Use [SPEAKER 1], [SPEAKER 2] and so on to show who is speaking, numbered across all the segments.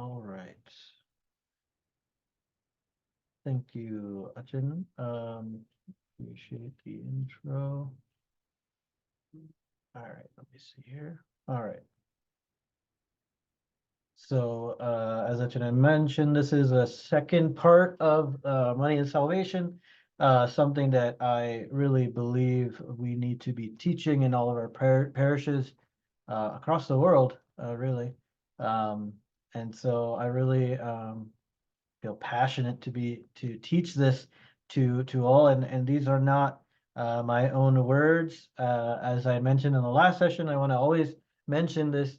[SPEAKER 1] All right. Thank you, Achin. Appreciate the intro. All right, let me see here. All right. So, as Achin had mentioned, this is a second part of Money and Salvation, something that I really believe we need to be teaching in all of our parishes across the world, really. Um, and so I really feel passionate to teach this to all, and these are not my own words. As I mentioned in the last session, I want to always mention this.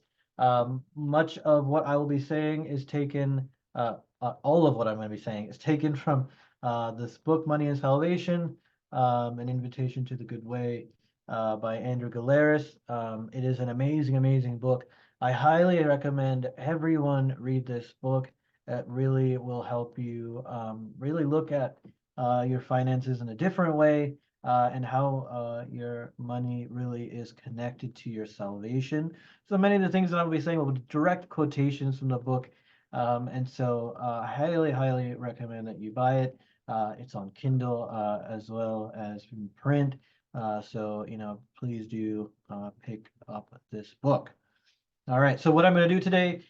[SPEAKER 1] Much of what I will be saying is taken, all of what I'm going to be saying is taken from this book, Money and Salvation, An Invitation to the Good Way, by Andrew Galeris. It is an amazing, amazing book. I highly recommend everyone read this book. It really will help you really look at your finances in a different way, and how your money really is connected to your salvation. So many of the things that I'll be saying will be direct quotations from the book. And so I highly, highly recommend that you buy it. It's on Kindle as well as in print. So, please do pick up this book. All right, so what I'm going to do today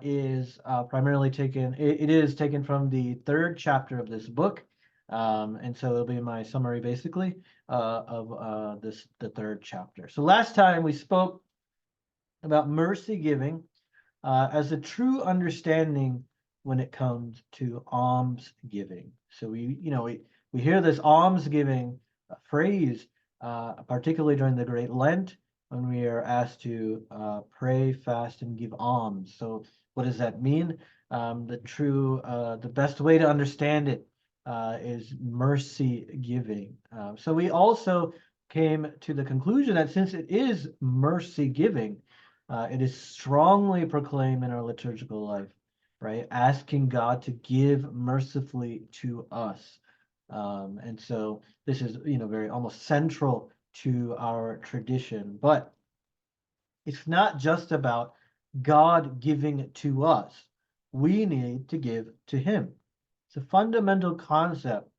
[SPEAKER 1] is primarily it is taken from the third chapter of this book. And so it'll be my summary basically of the third chapter. So last time we spoke about mercy giving as a true understanding when it comes to alms giving. So we hear this alms giving phrase, particularly during the Great Lent, when we are asked to pray, fast, and give alms. So what does that mean? The best way to understand it is mercy giving. So we also came to the conclusion that since it is mercy giving, it is strongly proclaimed in our liturgical life, right? Asking God to give mercifully to us. And so this is, very almost central to our tradition. But it's not just about God giving to us. We need to give to Him. It's a fundamental concept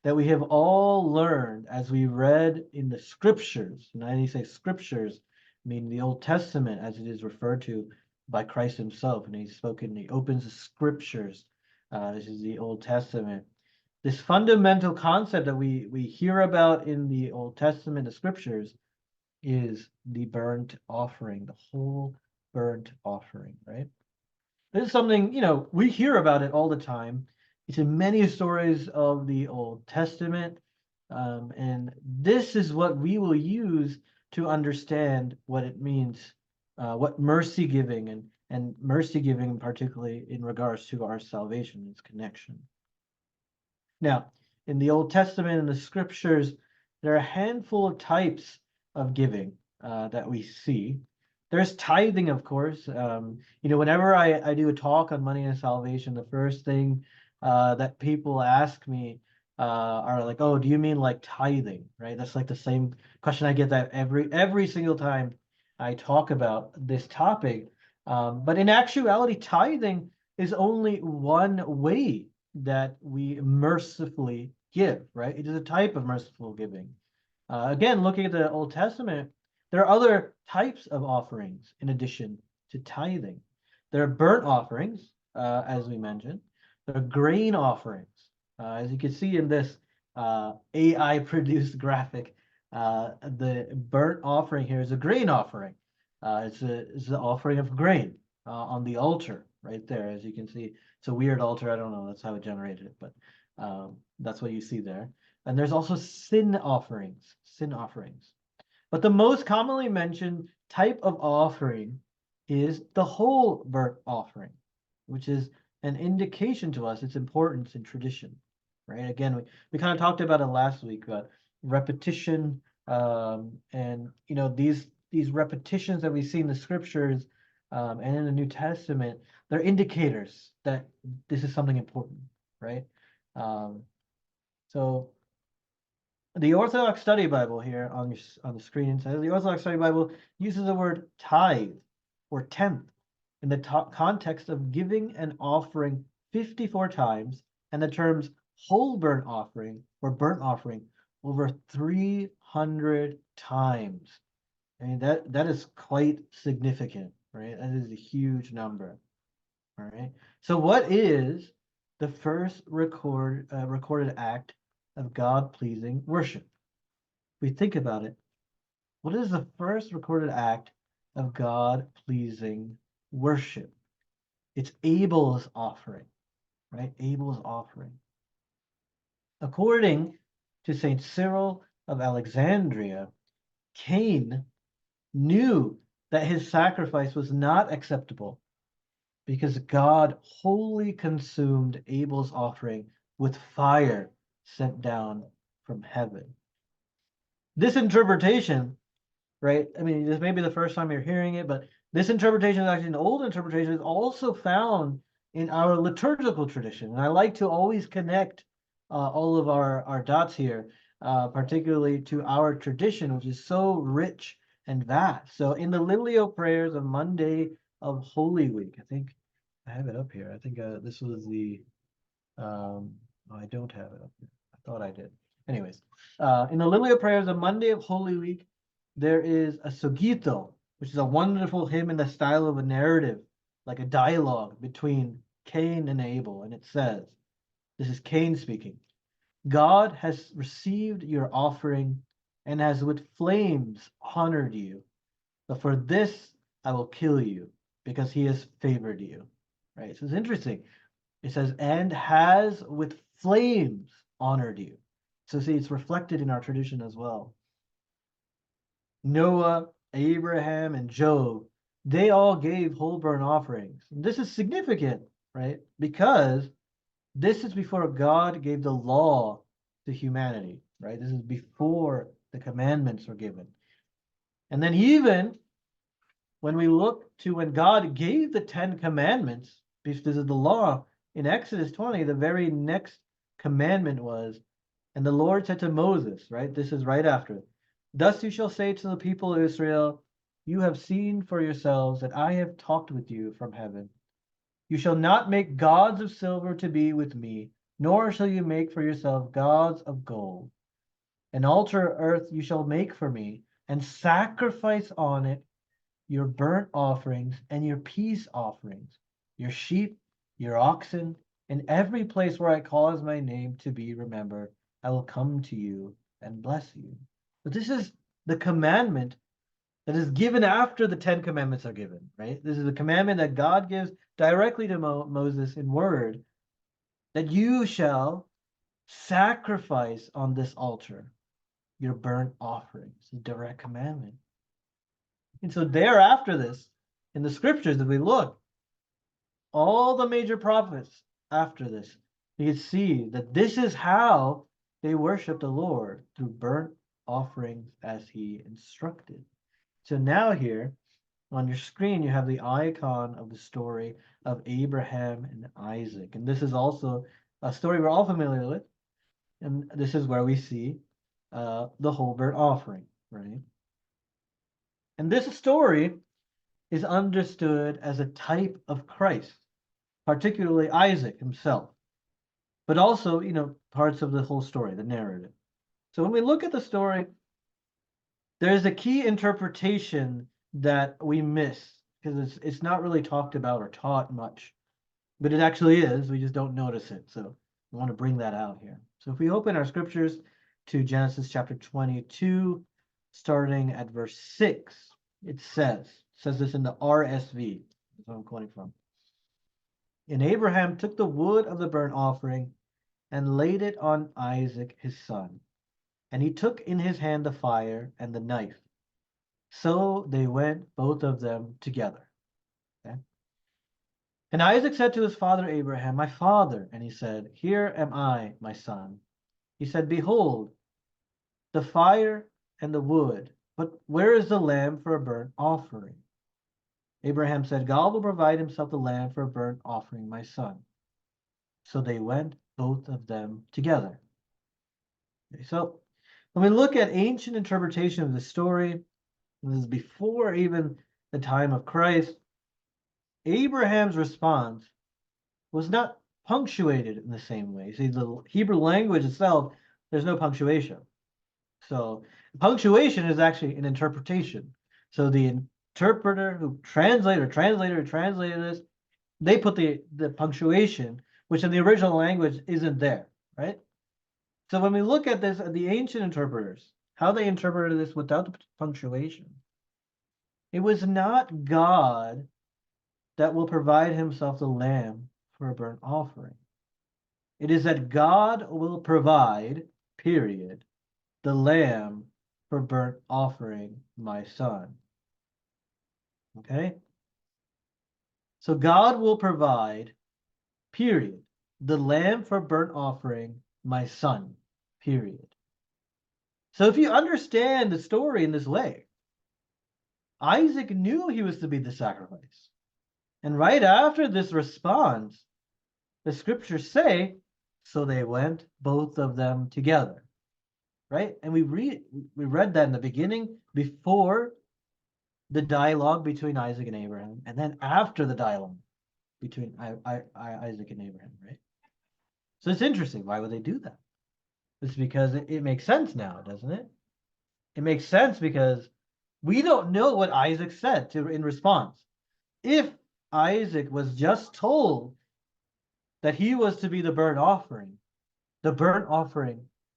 [SPEAKER 1] that we have all learned as we read in the scriptures. And I say scriptures, meaning the Old Testament as it is referred to by Christ himself. And he opens the scriptures. This is the Old Testament. This fundamental concept that we hear about in the Old Testament, the scriptures, is the burnt offering, the whole burnt offering, right? This is something, we hear about it all the time. It's in many stories of the Old Testament. And this is what we will use to understand what it means, what mercy giving and mercy giving, particularly in regards to our salvation, its connection. Now, in the Old Testament and the scriptures, there are a handful of types of giving that we see. There's tithing, of course. Whenever I do a talk on money and salvation, the first thing that people ask me are like, "Oh, do you mean like tithing?" Right? That's like the same question I get that every single time I talk about this topic. But in actuality, tithing is only one way that we mercifully give, right? It is a type of merciful giving. Again, looking at the Old Testament, there are other types of offerings in addition to tithing. There are burnt offerings, as we mentioned. There are grain offerings. As you can see in this AI-produced graphic, the burnt offering here is a grain offering. It's an offering of grain on the altar right there. As you can see, it's a weird altar. I don't know. That's how it generated it, but that's what you see there. And there's also sin offerings. But the most commonly mentioned type of offering is the whole burnt offering, which is an indication to us its importance in tradition, right? Again, we kind of talked about it last week, about repetition, and these repetitions that we see in the scriptures and in the New Testament, they're indicators that this is something important, right? So the Orthodox Study Bible here on the screen says the Orthodox Study Bible uses the word tithe or tenth in the context of giving an offering 54 times, and the terms whole burnt offering or burnt offering over 300 times. I mean, that is quite significant, right? That is a huge number. All right. So what is the first recorded act of God-pleasing worship? If we think about it, what is the first recorded act of God-pleasing worship? It's Abel's offering, right? Abel's offering. According to Saint Cyril of Alexandria, Cain knew that his sacrifice was not acceptable because God wholly consumed Abel's offering with fire sent down from heaven. This interpretation, right? I mean, this may be the first time you're hearing it, but this interpretation is actually an old interpretation. It's also found in our liturgical tradition. And I like to always connect all of our dots here, particularly to our tradition, which is so rich and vast. So in the Lilio prayers of Monday of Holy Week, I think I have it up here. I think this was the, oh, I don't have it up here. I thought I did. Anyways, in the Lilio prayers of Monday of Holy Week, there is a Sogito, which is a wonderful hymn in the style of a narrative, like a dialogue between Cain and Abel. And it says, this is Cain speaking, God has received your offering and has with flames honored you. But for this I will kill you because he has favored you. Right? So it's interesting. It says, and has with flames honored you. So see, it's reflected in our tradition as well. Noah, Abraham, and Job, they all gave whole burnt offerings. And this is significant, right? Because this is before God gave the law to humanity, right? This is before the commandments were given. And then even when we look to when God gave the 10 commandments, because this is the law in Exodus 20, the very next commandment was, and the Lord said to Moses, right? This is right after. Thus you shall say to the people of Israel, you have seen for yourselves that I have talked with you from heaven. You shall not make gods of silver to be with me, nor shall you make for yourself gods of gold. An altar of earth you shall make for me, and sacrifice on it your burnt offerings and your peace offerings, your sheep, your oxen, in every place where I cause my name to be remembered, I will come to you and bless you. But this is the commandment that is given after the 10 commandments are given, right? This is the commandment that God gives directly to Moses in word, that you shall sacrifice on this altar your burnt offerings, a direct commandment. And so thereafter this, in the scriptures, if we look, all the major prophets after this, you can see that this is how they worship the Lord, through burnt offerings as he instructed. So now here on your screen, you have the icon of the story of Abraham and Isaac. And this is also a story we're all familiar with. And this is where we see the whole burnt offering, right? And this story is understood as a type of Christ, particularly Isaac himself, but also, parts of the whole story, the narrative. So when we look at the story, there's a key interpretation that we miss because it's not really talked about or taught much, but it actually is. We just don't notice it. So I want to bring that out here. So if we open our scriptures to Genesis chapter 22, starting at verse 6, it says this in the RSV. That's what I'm quoting from. And Abraham took the wood of the burnt offering and laid it on Isaac his son. And he took in his hand the fire and the knife. So they went, both of them, together. Okay? And Isaac said to his father Abraham, my father. And he said, here am I, my son. He said, behold, the fire and the wood, but where is the lamb for a burnt offering? Abraham said, God will provide himself the lamb for a burnt offering, my son. So they went, both of them, together. Okay, so when we look at ancient interpretation of the story, this is before even the time of Christ, Abraham's response was not punctuated in the same way. See, the Hebrew language itself, there's no punctuation. So punctuation is actually an interpretation. So the interpreter who translated this, they put the punctuation, which in the original language isn't there, right? So when we look at this, the ancient interpreters, how they interpreted this without the punctuation, it was not God that will provide himself the lamb for a burnt offering. It is that God will provide, period, the lamb for burnt offering, my son. Okay? So God will provide, period, the lamb for burnt offering, my son, period. So if you understand the story in this way, Isaac knew he was to be the sacrifice. And right after this response, the scriptures say, so they went both of them together. Right? And we read that in the beginning before the dialogue between Isaac and Abraham, and then after the dialogue between Isaac and Abraham, right? So it's interesting. Why would they do that? It's because it makes sense now, doesn't it? It makes sense because we don't know what Isaac said in response. If Isaac was just told that he was to be the burnt offering,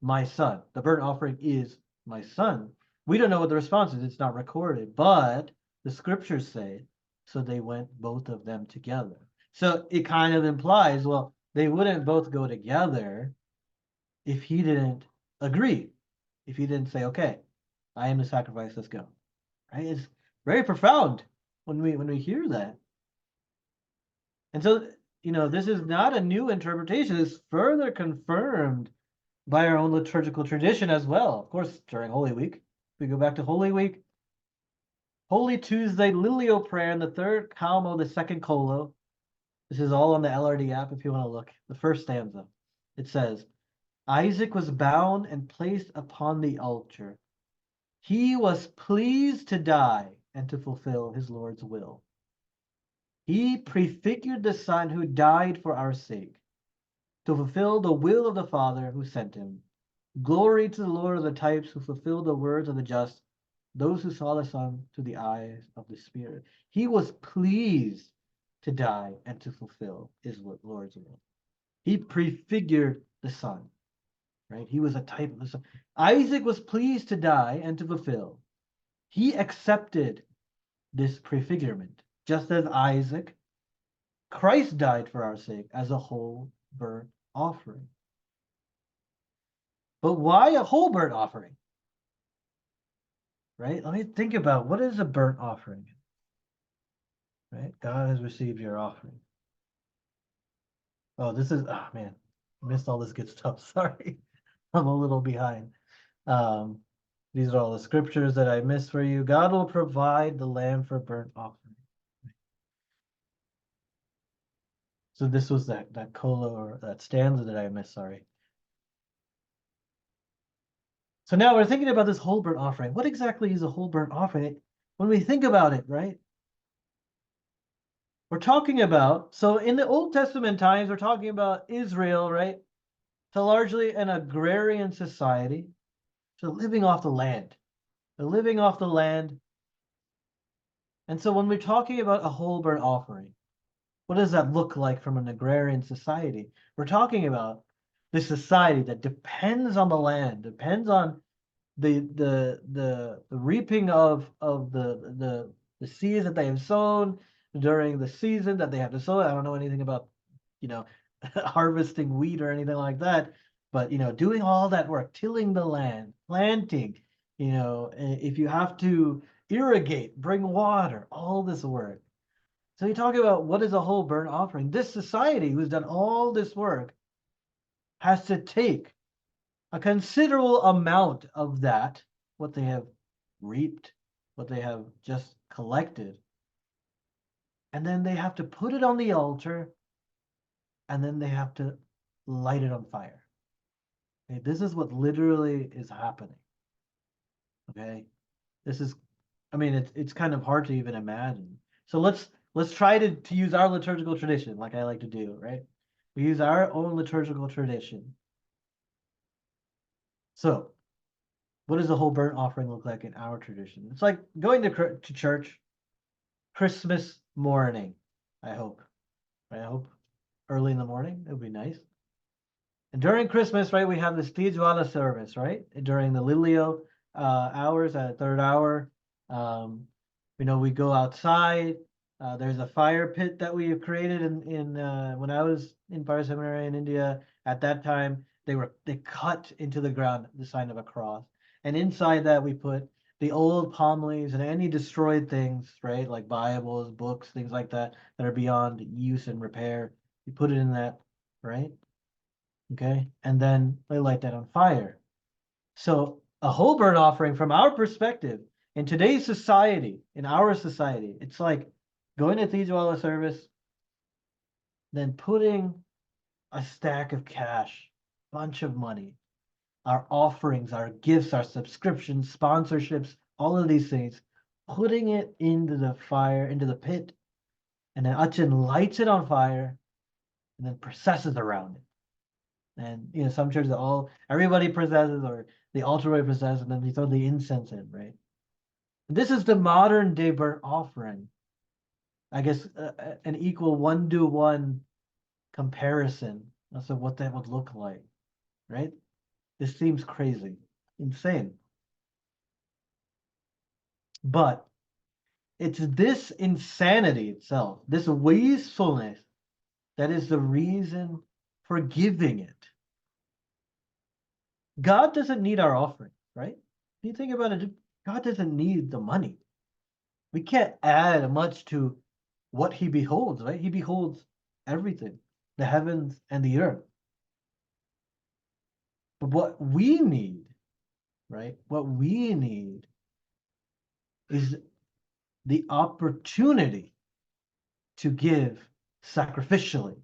[SPEAKER 1] my son, the burnt offering is my son. We don't know what the response is. It's not recorded, but the scriptures say, so they went both of them together. So it kind of implies, well, they wouldn't both go together if he didn't agree, if he didn't say, okay, I am the sacrifice, let's go. Right? It's very profound when we hear that. And so, this is not a new interpretation. It's further confirmed by our own liturgical tradition as well. Of course, during Holy Week, we go back to Holy Week, Holy Tuesday, Lilio prayer in the third Calmo, the second Colo. This is all on the LRD app if you want to look. The first stanza. It says, Isaac was bound and placed upon the altar. He was pleased to die and to fulfill his Lord's will. He prefigured the Son who died for our sake, to fulfill the will of the Father who sent him. Glory to the Lord of the types who fulfilled the words of the just, those who saw the Son to the eyes of the Spirit. He was pleased to die and to fulfill his Lord's will. He prefigured the Son, right? He was a type of the Son. Isaac was pleased to die and to fulfill. He accepted this prefigurement. Just as Isaac, Christ died for our sake as a whole burnt offering. But why a whole burnt offering? Right? Let me think about what is a burnt offering. Right? God has received your offering. Oh, man, I missed all this good stuff. Sorry. I'm a little behind. Um, these are all the scriptures that I missed for you. God will provide the lamb for burnt offering. So this was that cola or that stanza that I missed, sorry. So now we're thinking about this whole burnt offering. What exactly is a whole burnt offering? When we think about it, right? We're talking about, so in the Old Testament times, we're talking about Israel, right? To largely an agrarian society, to living off the land. They're living off the land. And so when we're talking about a whole burnt offering, what does that look like from an agrarian society? We're talking about the society that depends on the land, depends on the reaping of the seeds that they have sown during the season that they have to sow. I don't know anything about, harvesting wheat or anything like that, but doing all that work, tilling the land, planting, if you have to irrigate, bring water, all this work. So you talk about what is a whole burnt offering. This society who's done all this work has to take a considerable amount of that, what they have reaped, what they have just collected, and then they have to put it on the altar, and then they have to light it on fire. Okay, this is what literally is happening. Okay, this is, I mean, it's kind of hard to even imagine. So let's let's try to use our liturgical tradition, like I like to do, right? We use our own liturgical tradition. So, what does the whole burnt offering look like in our tradition? It's like going to church Christmas morning, I hope. Right? I hope early in the morning. It would be nice. And during Christmas, right, we have this Tijuana service, right? During the Lilio hours at third hour. Um, we go outside. There's a fire pit that we have created in when I was in Fire Seminary in India. At that time, they cut into the ground the sign of a cross, and inside that we put the old palm leaves and any destroyed things, right, like Bibles, books, things like that are beyond use and repair. You put it in that, right? Okay, and then they light that on fire. So a whole burnt offering from our perspective in today's society, in our society, it's like going to Cathedral service, then putting a stack of cash, bunch of money, our offerings, our gifts, our subscriptions, sponsorships, all of these things, putting it into the fire, into the pit, and then Achin lights it on fire and then processes around it. And some churches everybody possesses or the altar boy possesses, and then they throw the incense in, right? This is the modern day burnt offering. I guess an equal 1-to-1 comparison as to what that would look like, right? This seems crazy, insane. But it's this insanity itself, this wastefulness, that is the reason for giving it. God doesn't need our offering, right? If you think about it, God doesn't need the money. We can't add much to what he beholds, right? He beholds everything, the heavens and the earth. But what we need, right? What we need is the opportunity to give sacrificially,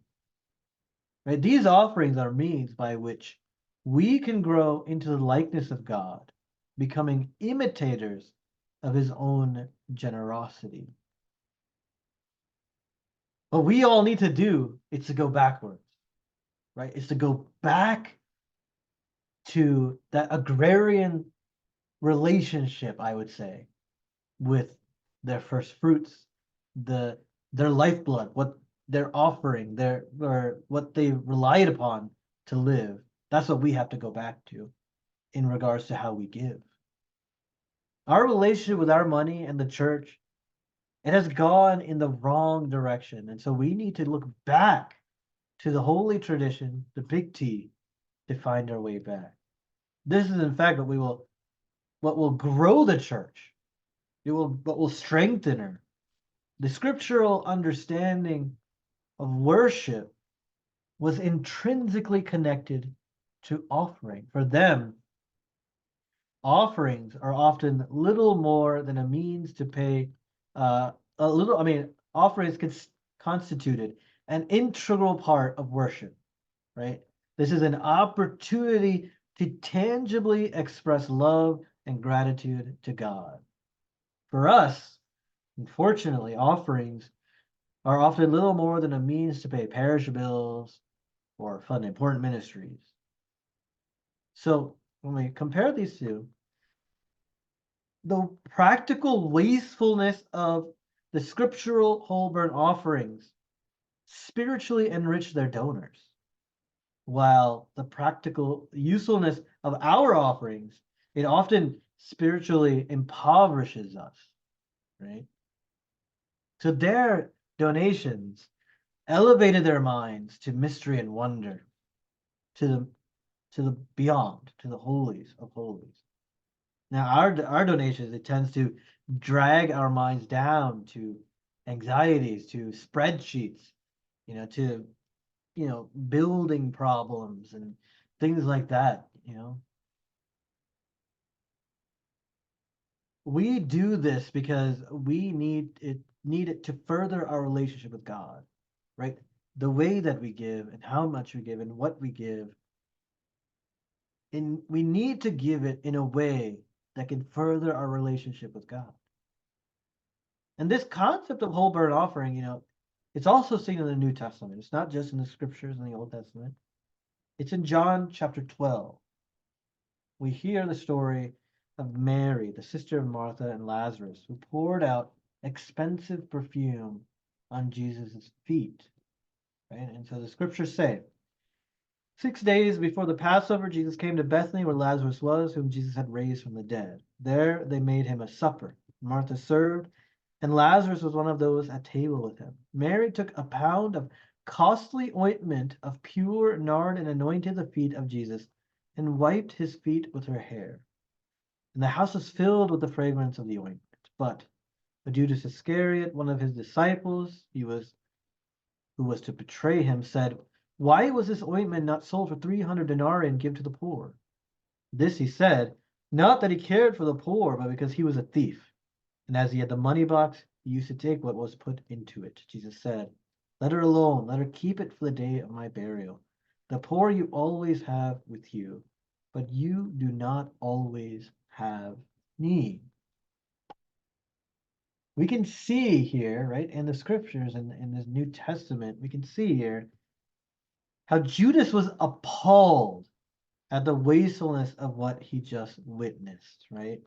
[SPEAKER 1] right? These offerings are means by which we can grow into the likeness of God, becoming imitators of his own generosity. What we all need to do is to go backwards, right? It's to go back to that agrarian relationship, I would say, with their first fruits, their lifeblood, what they're offering, or what they relied upon to live. That's what we have to go back to in regards to how we give. Our relationship with our money and the church, it has gone in the wrong direction. And so we need to look back to the holy tradition, the big T, to find our way back. This is in fact what will grow the church. What will strengthen her. The scriptural understanding of worship was intrinsically connected to offering. For them, offerings are often little more than a means to pay offerings constituted an integral part of worship, right? This is an opportunity to tangibly express love and gratitude to God. For us, unfortunately, offerings are often little more than a means to pay parish bills or fund important ministries. So when we compare these two, the practical wastefulness of the scriptural whole burnt offerings spiritually enrich their donors, while the practical usefulness of our offerings, it often spiritually impoverishes us, right? So their donations elevated their minds to mystery and wonder, to the beyond, to the holies of holies. Now our donations, it tends to drag our minds down to anxieties, to spreadsheets, to building problems and things like that. We do this because we need it to further our relationship with God, right? The way that we give and how much we give and what we give, and we need to give it in a way that can further our relationship with God. And this concept of whole burnt offering, it's also seen in the New Testament. It's not just in the scriptures in the Old Testament. It's in John chapter 12. We hear the story of Mary, the sister of Martha and Lazarus, who poured out expensive perfume on Jesus' feet. Right? And so the scriptures say, 6 days before the Passover, Jesus came to Bethany where Lazarus was, whom Jesus had raised from the dead. There they made him a supper. Martha served, and Lazarus was one of those at table with him. Mary took a pound of costly ointment of pure nard and anointed the feet of Jesus and wiped his feet with her hair. And the house was filled with the fragrance of the ointment. But Judas Iscariot, one of his disciples, who was to betray him, said, "Why was this ointment not sold for 300 denarii and given to the poor?" This he said, not that he cared for the poor, but because he was a thief. And as he had the money box, he used to take what was put into it. Jesus said, "Let her alone. Let her keep it for the day of my burial. The poor you always have with you, but you do not always have me." We can see here, right, in the scriptures and in this New Testament, we can see here how Judas was appalled at the wastefulness of what he just witnessed, right?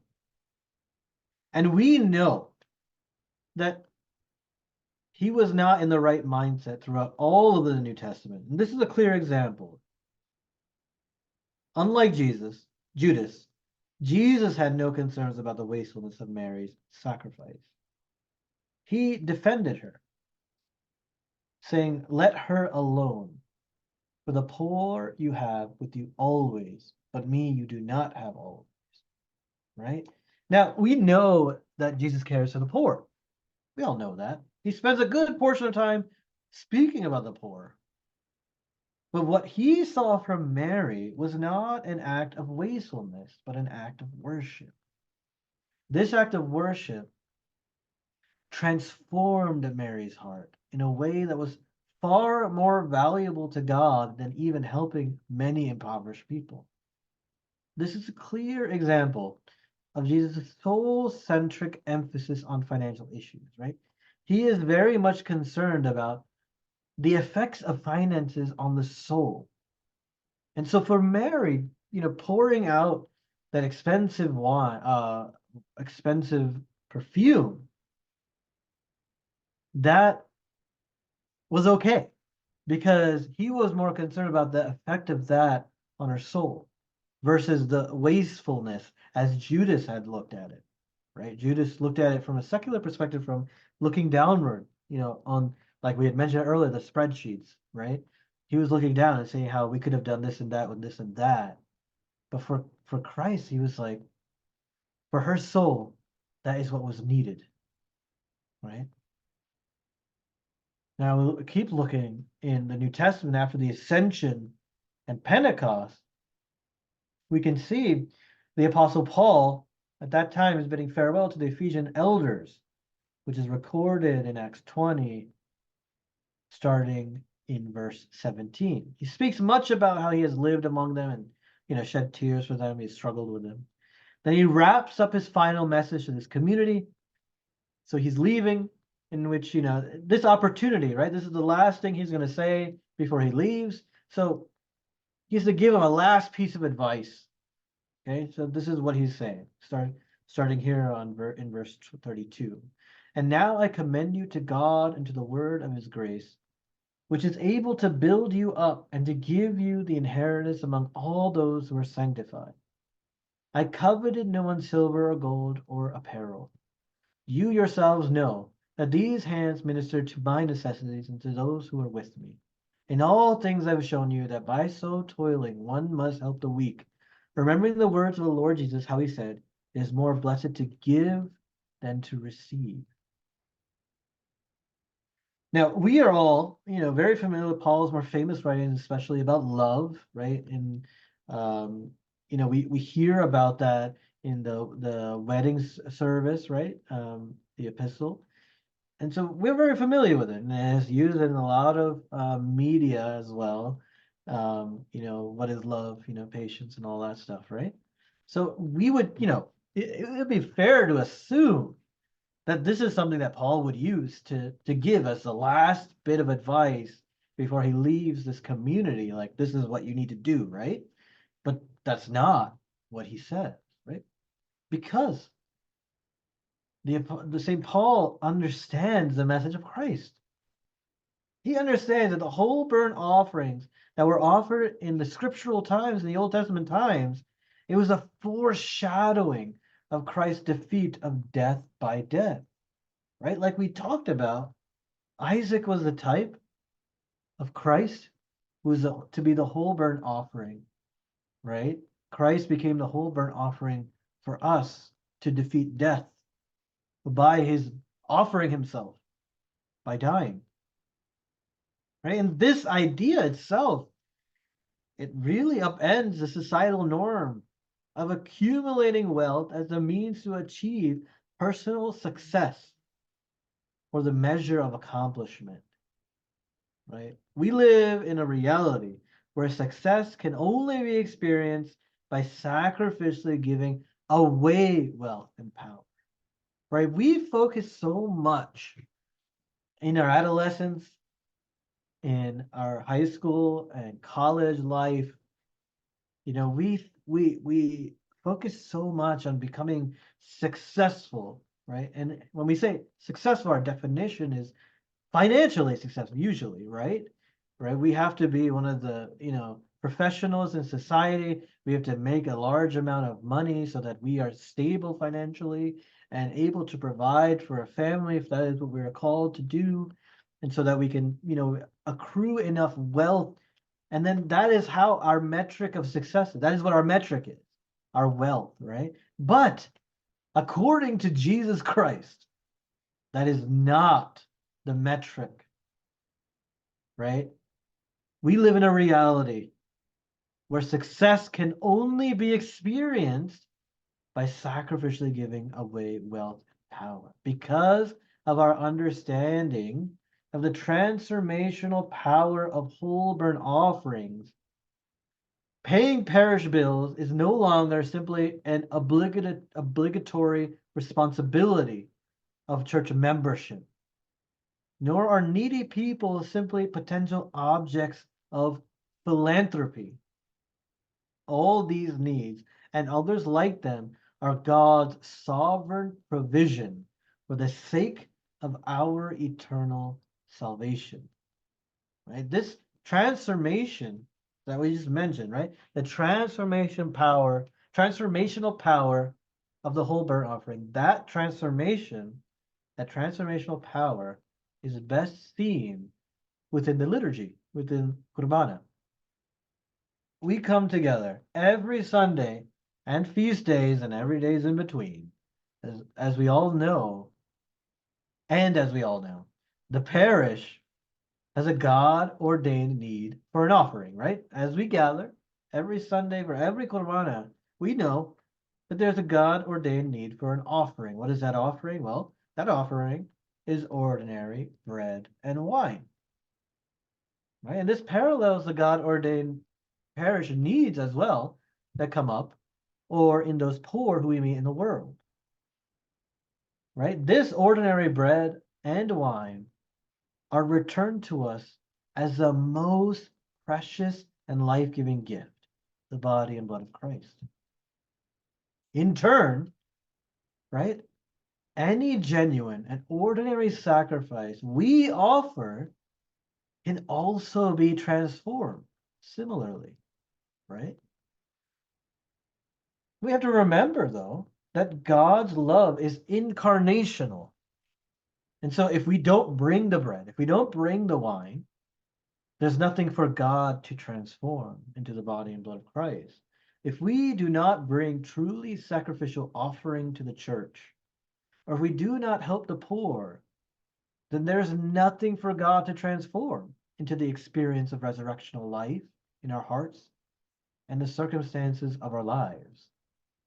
[SPEAKER 1] And we know that he was not in the right mindset throughout all of the New Testament. And this is a clear example. Unlike Judas, Jesus had no concerns about the wastefulness of Mary's sacrifice. He defended her, saying, "Let her alone. For the poor you have with you always, but me you do not have always." Right? Now, we know that Jesus cares for the poor. We all know that. He spends a good portion of time speaking about the poor. But what he saw from Mary was not an act of wastefulness, but an act of worship. This act of worship transformed Mary's heart in a way that was far more valuable to God than even helping many impoverished people. This is a clear example of Jesus' soul-centric emphasis on financial issues, right? He is very much concerned about the effects of finances on the soul. And so for Mary, pouring out that expensive wine, expensive perfume, that was okay because he was more concerned about the effect of that on her soul versus the wastefulness as Judas had looked at it, right? Judas looked at it from a secular perspective, from looking downward, on, like we had mentioned earlier, the spreadsheets, right? He was looking down and saying how we could have done this and that with this and that. But for Christ, he was like, for her soul, that is what was needed, right? Now we'll keep looking in the New Testament after the ascension and Pentecost. We can see the Apostle Paul at that time is bidding farewell to the Ephesian elders, which is recorded in Acts 20, starting in verse 17. He speaks much about how he has lived among them and shed tears for them. He's struggled with them. Then he wraps up his final message to this community. So he's leaving, in which, this opportunity, right? This is the last thing he's going to say before he leaves. So he has to give him a last piece of advice. Okay, so this is what he's saying, starting here in verse 32. "And now I commend you to God and to the word of his grace, which is able to build you up and to give you the inheritance among all those who are sanctified. I coveted no one's silver or gold or apparel. You yourselves know that these hands ministered to my necessities and to those who are with me. In all things I've shown you that by so toiling one must help the weak, remembering the words of the Lord Jesus, how he said, 'It is more blessed to give than to receive.'" Now, we are all, very familiar with Paul's more famous writings, especially about love, right? And, we hear about that in the weddings service, right? The epistle. And so we're very familiar with it, and it's used in a lot of media as well. What is love, patience and all that stuff, right? So we would, it would be fair to assume that this is something that Paul would use to give us the last bit of advice before he leaves this community. Like, this is what you need to do, right? But that's not what he says, right? Because the St. Paul understands the message of Christ. He understands that the whole burnt offerings that were offered in the scriptural times, in the Old Testament times, it was a foreshadowing of Christ's defeat of death by death, right? Like we talked about, Isaac was the type of Christ who was to be the whole burnt offering, right? Christ became the whole burnt offering for us to defeat death by his offering himself, by dying, right? And this idea itself, it really upends the societal norm of accumulating wealth as a means to achieve personal success or the measure of accomplishment, right? We live in a reality where success can only be experienced by sacrificially giving away wealth and power, right? We focus so much in our adolescence, in our high school and college life. You know, we focus so much on becoming successful, right? And when we say successful, our definition is financially successful, usually, right? Right. We have to be one of the, professionals in society. We have to make a large amount of money so that we are stable financially and able to provide for a family if that is what we're called to do. And so that we can, accrue enough wealth. And then that is how our metric of success is. That is what our metric is, our wealth, right? But according to Jesus Christ, that is not the metric, right? We live in a reality where success can only be experienced by sacrificially giving away wealth and power because of our understanding of the transformational power of whole burnt offerings. Paying parish bills is no longer simply an obligatory responsibility of church membership, nor are needy people simply potential objects of philanthropy. All these needs and others like them are God's sovereign provision for the sake of our eternal salvation. Right? This transformation that we just mentioned, right? The transformational power of the whole burnt offering, that transformational power is best seen within the liturgy, within Qurbana. We come together every Sunday and feast days and every days in between, as we all know, the parish has a God-ordained need for an offering, right? As we gather every Sunday for every Qurbana, we know that there's a God-ordained need for an offering. What is that offering? Well, that offering is ordinary bread and wine, right? And this parallels the God-ordained parish needs as well that come up, or in those poor who we meet in the world, right? This ordinary bread and wine are returned to us as the most precious and life-giving gift, the body and blood of Christ. In turn, right, any genuine and ordinary sacrifice we offer can also be transformed similarly, right? We have to remember, though, that God's love is incarnational. And so if we don't bring the bread, if we don't bring the wine, there's nothing for God to transform into the body and blood of Christ. If we do not bring truly sacrificial offering to the church, or if we do not help the poor, then there's nothing for God to transform into the experience of resurrectional life in our hearts and the circumstances of our lives.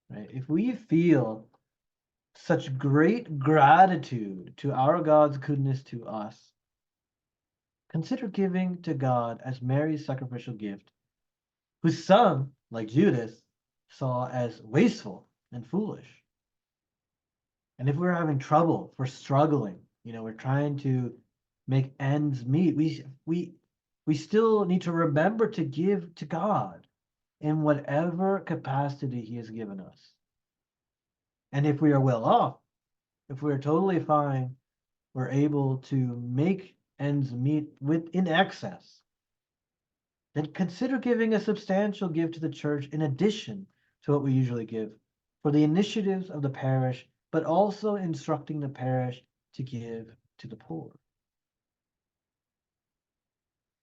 [SPEAKER 1] Right? If we feel such great gratitude to our God's goodness to us, consider giving to God as Mary's sacrificial gift, whose some, like Judas, saw as wasteful and foolish. And if we're having trouble, if we're struggling, we're trying to make ends meet, we still need to remember to give to God in whatever capacity He has given us. And if we are well off, if we're totally fine, we're able to make ends meet with in excess, then consider giving a substantial gift to the church in addition to what we usually give for the initiatives of the parish, but also instructing the parish to give to the poor.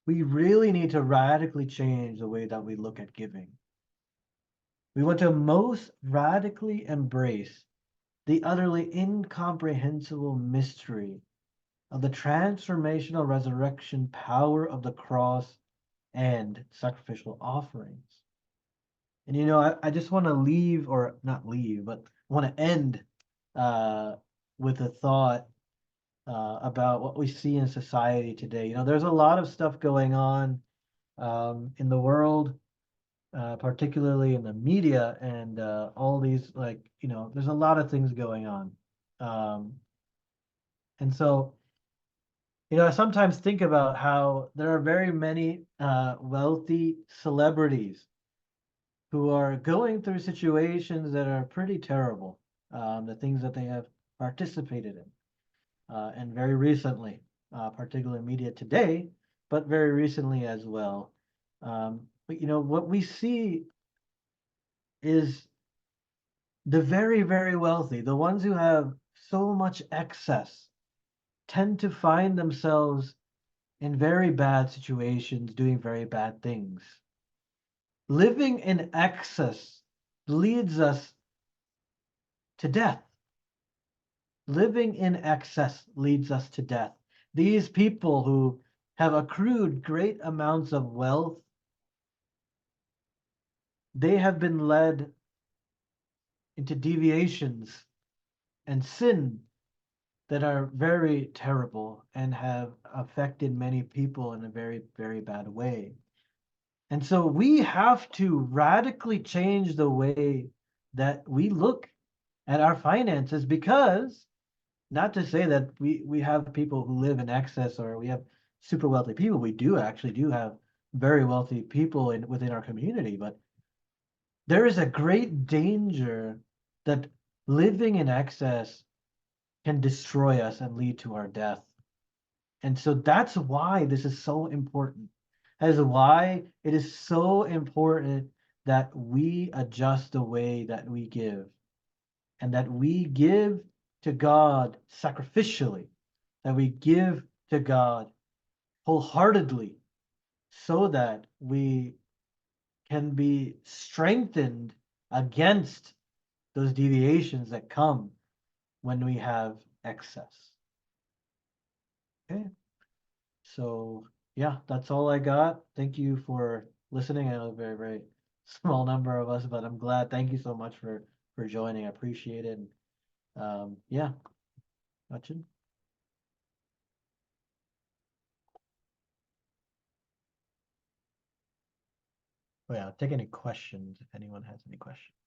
[SPEAKER 1] We really need to radically change the way that we look at giving. We want to most radically embrace the utterly incomprehensible mystery of the transformational resurrection power of the cross and sacrificial offerings. And I just want to leave, or not leave, but want to end with a thought about what we see in society today. There's a lot of stuff going on in the world, particularly in the media, and all these, there's a lot of things going on. And so, I sometimes think about how there are very many wealthy celebrities who are going through situations that are pretty terrible, the things that they have participated in, and very recently, particularly media today, but very recently as well. But what we see is the very, very wealthy, the ones who have so much excess, tend to find themselves in very bad situations, doing very bad things. Living in excess leads us to death. Living in excess leads us to death. These people who have accrued great amounts of wealth, they have been led into deviations and sin that are very terrible and have affected many people in a very, very bad way. And so we have to radically change the way that we look at our finances, because not to say that we have people who live in excess or we have super wealthy people. We do have very wealthy people within our community, but there is a great danger that living in excess can destroy us and lead to our death. And so that's why this is so important. That is why it is so important that we adjust the way that we give, and that we give to God sacrificially, that we give to God wholeheartedly, so that we can be strengthened against those deviations that come when we have excess. Okay. So yeah, that's all I got. Thank you for listening. I know a very, very small number of us, but I'm glad. Thank you so much for joining. I appreciate it. And, yeah, Hutchin. Oh yeah, take any questions if anyone has any questions.